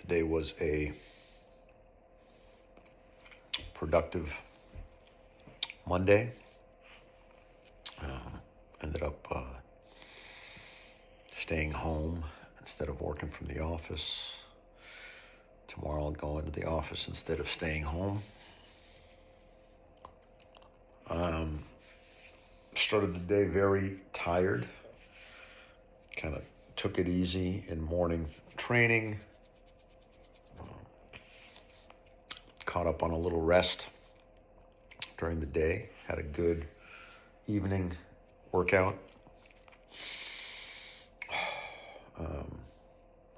Today was a productive Monday. Ended up staying home instead of working from the office. Tomorrow I'll go into the office instead of staying home. Started the day very tired. Kind of took it easy in morning training. Caught up on a little rest during the day. Had a good evening workout.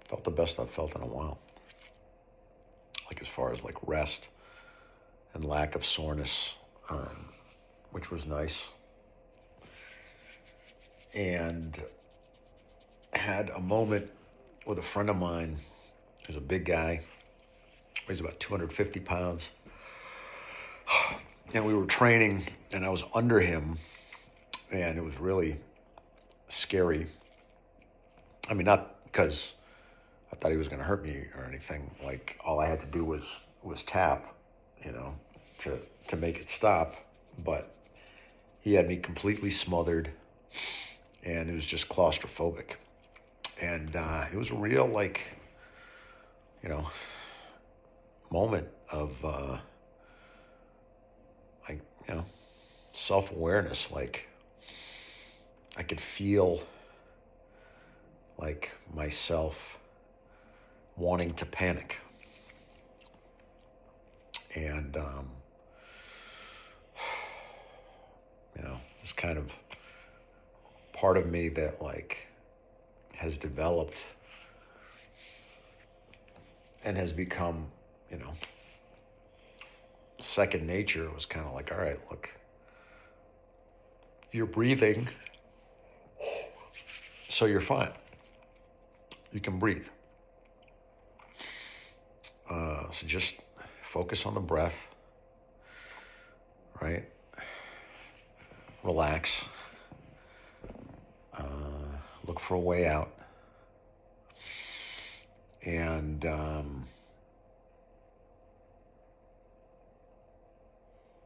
Felt the best I've felt in a while. Like as far as like rest and lack of soreness, which was nice. And had a moment with a friend of mine who's a big guy, weighs about 250 pounds. And we were training and I was under him and it was really scary. I mean, not because I thought he was going to hurt me or anything. Like all I had to do was tap, to make it stop. But he had me completely smothered and it was just claustrophobic. And it was a real, moment of, self-awareness. Like, I could feel, like, myself wanting to panic. And, this kind of part of me that, has developed and has become, second nature. Was kind of like, all right, look, you're breathing, so you're fine. You can breathe. So just focus on the breath, right? Relax. Look for a way out. And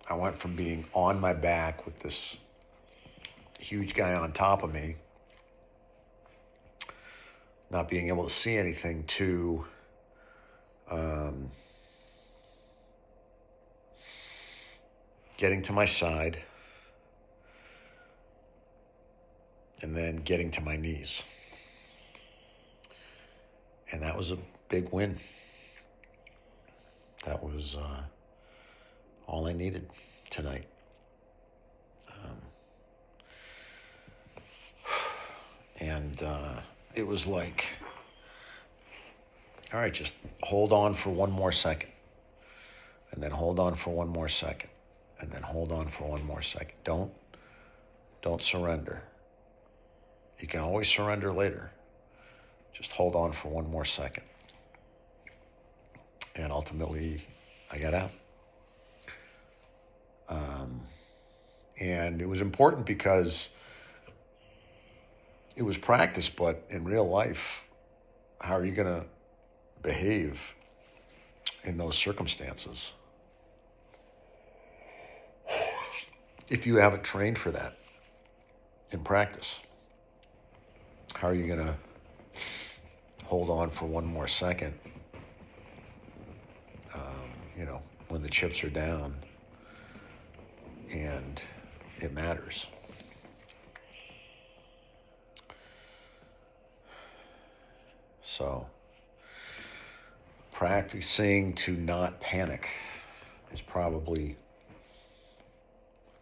I went from being on my back with this huge guy on top of me, not being able to see anything, to getting to my side, and then getting to my knees. And that was a big win. That was all I needed tonight. And it was like, all right, just hold on for one more second. And then hold on for one more second. And then hold on for one more second. Don't surrender. You can always surrender later. Just hold on for one more second. And ultimately, I got out. And it was important because it was practice, but in real life, how are you going to behave in those circumstances if you haven't trained for that in practice? How are you going to hold on for one more second, when the chips are down and it matters? So, practicing to not panic is probably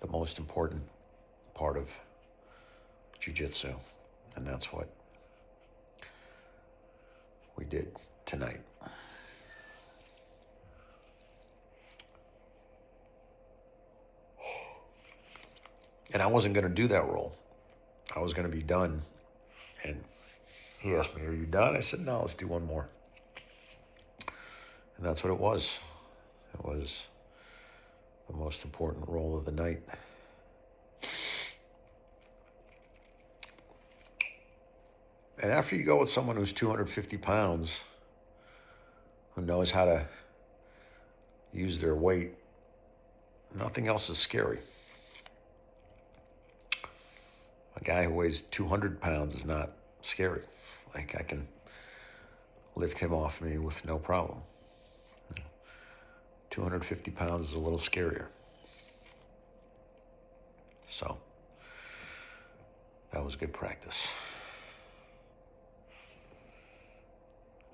the most important part of jiu-jitsu, and that's what we did tonight. And I wasn't going to do that roll. I was going to be done. And he asked me, are you done? I said, no, let's do one more. And that's what it was. It was the most important roll of the night. And after you go with someone who's 250 pounds, who knows how to use their weight, nothing else is scary. A guy who weighs 200 pounds is not scary. Like, I can lift him off me with no problem. 250 pounds is a little scarier. So, that was good practice.